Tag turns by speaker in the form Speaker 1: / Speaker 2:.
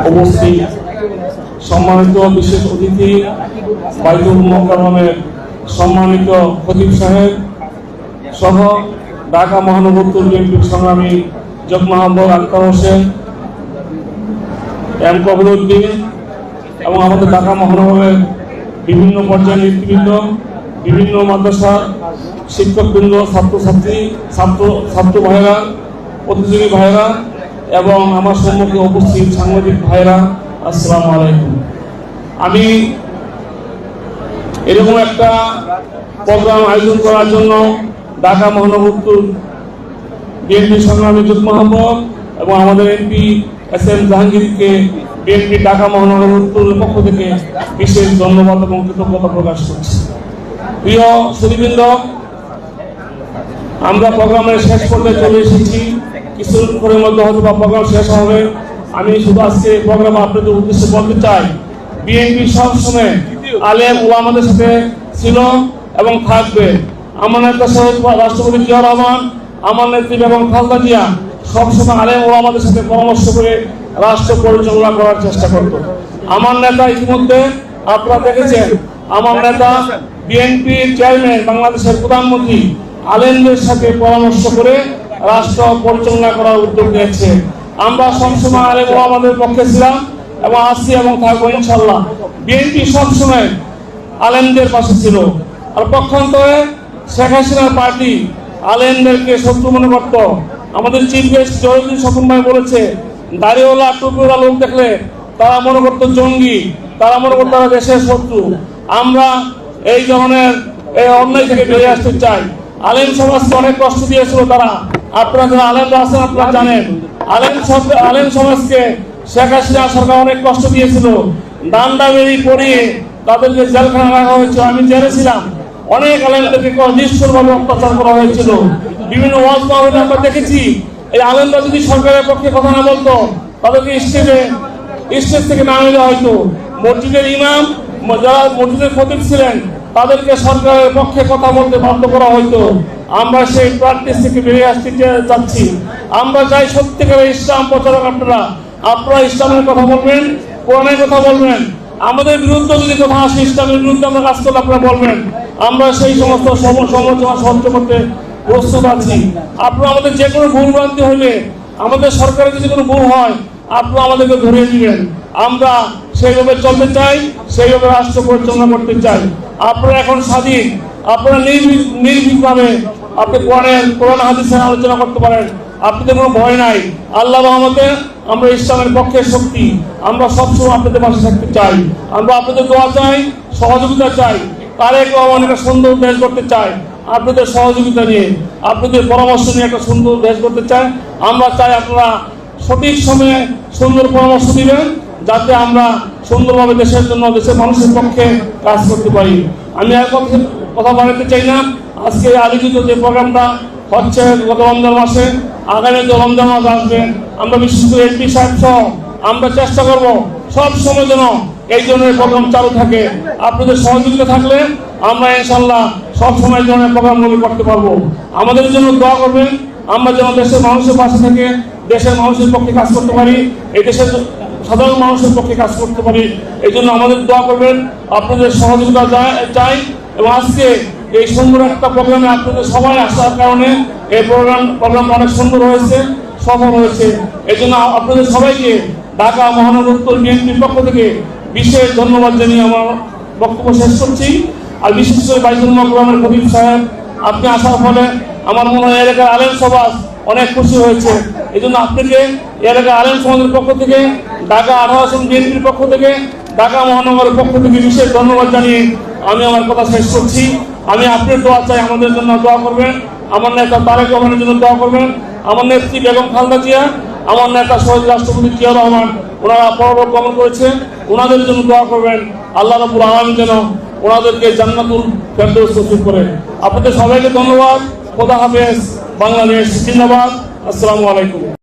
Speaker 1: উপস্থিত সম্মানিত বিশেষ অতিথি বাইতুল মোকাররমের সম্মানিত খতিব সাহেব সহ ঢাকা মহানগর উত্তর বিএনপির সংগ্রামী যুগ্ম আহ্বায়ক আক্তার হোসেন, এম কবিরউদ্দিন এবং আমাদের ঢাকা মহানগরের বিভিন্ন পর্যায়ের নেতৃবৃন্দ, বিভিন্ন মাদ্রাসার শিক্ষকবৃন্দ, ছাত্রছাত্রী, ছাত্র ভাইরা, প্রতিযোগী ভাইরা এবং আমার সম্মুখে উপস্থিত সাংবাদিক ভাইরা, আসসালামু আলাইকুম। আমি এরকম একটা প্রোগ্রাম আয়োজন করার জন্য ঢাকা মহানগর উত্তর বিএনপি সংগ্রামী যুগ্ম আহ্বায়ক এবং আমাদের এমপি এস.এম. জাহাঙ্গীরকে বিএনপি ঢাকা মহানগর উত্তরের পক্ষ থেকে বিশেষ ধন্যবাদ এবং কৃতজ্ঞতা প্রকাশ করছি। প্রিয় সুধীবৃন্দ, আমরা প্রোগ্রামের শেষ পর্যায়ে চলে এসেছি। কিছুক্ষণের মধ্যে হয়তো বা প্রোগ্রাম শেষ হবে। আমি শুধু আজকে প্রোগ্রাম আপনাদের উদ্দেশ্যে বলতে চাই, বিএনপি সবসময় আলেম ওলামাদের সাথে ছিল এবং থাকবে। আমার নেতা শহীদ রাষ্ট্রপতি জিয়াউর রহমান, আমার নেত্রী বেগম খালেদা জিয়া সবসময় আলেম ওলামাদের সাথে পরামর্শ করে রাষ্ট্র পরিচালনা করার চেষ্টা করত। আমার নেতা ইতিমধ্যে আপনারা দেখেছেন, আমার নেতা বিএনপির চেয়ারম্যান, বাংলাদেশের প্রধানমন্ত্রী আলেমদের সাথে পরামর্শ করে রাষ্ট্র পরিচালনা করার উদ্যোগ নিয়েছে। আমরা সবসময় আলেম ওলামাদের পক্ষে ছিলাম এবং আছি এবং থাকবো ইনশাল্লাহ। বিএনপি সবসময় আলেমদের পাশে ছিল। আর পক্ষান্তরে শেখ হাসিনার পার্টি আলেমদেরকে শত্রু মনে করত। আমাদের চিফ গেস্ট জহিরুদ্দিন স্বপন ভাই বলেছে, দাড়িওয়ালা টুপিওয়ালা লোক দেখলে তারা মনে করতো জঙ্গি, তারা মনে করতো তারা দেশের শত্রু। আমরা এই ধরনের এই অন্যায় থেকে বেরিয়ে আসতে চাই। আলেম সমাজকে অনেক কষ্ট দিয়েছিল তারা। আপনারা যারা আলেমরা আছেন আপনারা জানেন, আলেম সমাজকে শেখ হাসিনা সরকার অনেক কষ্ট দিয়েছিল। ডান্ডা বেরি পরিয়ে তাদেরকে জেলখানা রাখা হয়েছিল। আমি জেলে ছিলাম। অনেক আলেমদেরকে নিষ্ঠুরভাবে অত্যাচার করা হয়েছিল। বিভিন্ন ওয়াজ মাহফিলে আমরা দেখেছি, এই আলেমরা যদি সরকারের পক্ষে কথা না বলতো তাদেরকে স্টেজ থেকে নামিয়ে দেওয়া হয়তো। মসজিদের ইমাম, যারা মসজিদের খতিব ছিলেন, তাদেরকে সরকারের পক্ষে কথা বলতে বাধ্য করা হয়তো। আমরা সেই প্র্যাকটিস থেকে বেরিয়ে আসতে যাচ্ছি। আমরা চাই সত্যিকারের ইসলাম প্রচারক আপনারা ইসলামের কথা বলবেন, কোরআনের কথা বলবেন। আমাদের বিরুদ্ধে যদি কথা আসে, ইসলামের বিরুদ্ধে আমরা কাজ করলে আপনারা বলবেন। আমরা সেই সমস্ত সমালোচনা সহ্য করতে প্রস্তুত আছি। আপনারা আমাদের যে কোনো ভুল ভ্রান্তি হইলে, আমাদের সরকারের যদি কোনো ভুল হয়, আপনারা আমাদেরকে ধরিয়ে দিবেন। আমরা সেইভাবে চলতে চাই, সেইভাবে রাষ্ট্র পরিচালনা করতে চাই। আপনারা এখন স্বাধীন, আপনারা নির্ভীকভাবে আপনি কোরআন হাদিসের আলোচনা করতে পারেন। আপনাদের কোনো ভয় নাই। আল্লাহ রহমতে আমরা ইসলামের পক্ষে শক্তি। আমরা সবসময় আপনাদের পাশে থাকতে চাই। আমরা আপনাদের দোয়া চাই, সহযোগিতা চাই। তারেক রহমান একটা সুন্দর দেশ করতে চাই। আপনাদের সহযোগিতা নিয়ে, আপনাদের পরামর্শ নিয়ে একটা সুন্দর দেশ করতে চাই। আমরা চাই আপনারা সঠিক সময়ে সুন্দর পরামর্শ দিবেন, যাতে আমরা সুন্দরভাবে দেশের জন্য, দেশের মানুষের পক্ষে কাজ করতে পারি। আমি আর কথা বাড়াতে চাই না। আজকে আয়োজিত যে প্রোগ্রামটা হচ্ছে গত রমজান মাসে, আগামী যে রমজান মাস আসবে, আমরা বিশেষ করে এমপি সাহেব সহ আমরা চেষ্টা করব সব সময় যেন এই ধরনের প্রোগ্রাম চালু থাকে। আপনাদের সহযোগিতা থাকলে আমরা ইনশাল্লাহ সব সময় ধরনের প্রোগ্রামগুলো করতে পারবো। আমাদের জন্য দোয়া করবেন, আমরা যেন দেশের মানুষের পাশে থেকে দেশের মানুষের পক্ষে কাজ করতে পারি, এই দেশের সাধারণ মানুষের পক্ষে কাজ করতে পারি। এই জন্য আমাদের দোয়া করবেন, আপনাদের সহযোগিতা চাই। এবং আজকে এই সুন্দর একটা প্রোগ্রামে আপনাদের সবাই আসার কারণে এই প্রোগ্রামটা অনেক সুন্দর হয়েছে, সফল হয়েছে। এই জন্য আপনাদের সবাইকে ঢাকা মহানগর উত্তর বিএনপির পক্ষ থেকে বিশেষ ধন্যবাদ জানিয়ে আমার বক্তব্য শেষ করছি। আর বিশেষ করে বাইতুল মোকাররমের খতিব সাহেব, আপনি আসার ফলে আমার মনে হয় এলাকার আলেম সমাজ অনেক খুশি হয়েছে। এই জন্য আপনাকে এলাকার আলেম সমাজের পক্ষ থেকে, ঢাকা 18 আসন বিএনপির পক্ষ থেকে, ঢাকা মহানগরের পক্ষ থেকে বিশেষ ধন্যবাদ জানিয়ে আমি আমার কথা শেষ করছি। আমি আপনার দোয়া চাই, আমাদের জন্য দোয়া করবেন। আমার নেতা তারেক রহমানের জন্য দোয়া করবেন। আমার নেত্রী বেগম খালেদা জিয়া, আমার নেতা শহীদ রাষ্ট্রপতি জিয়াউর রহমান, ওনারা পরলোক গমন করেছেন, ওনাদের জন্য দোয়া করবেন। আল্লাহ রাব্বুল আলামিন যেন ওনাদেরকে জান্নাতুল ফেরদৌস নসিব করেন। আপনাদের সবাইকে ধন্যবাদ। খোদা হাফেজ। বাংলাদেশ জিন্দাবাদ। আসসালামু আলাইকুম।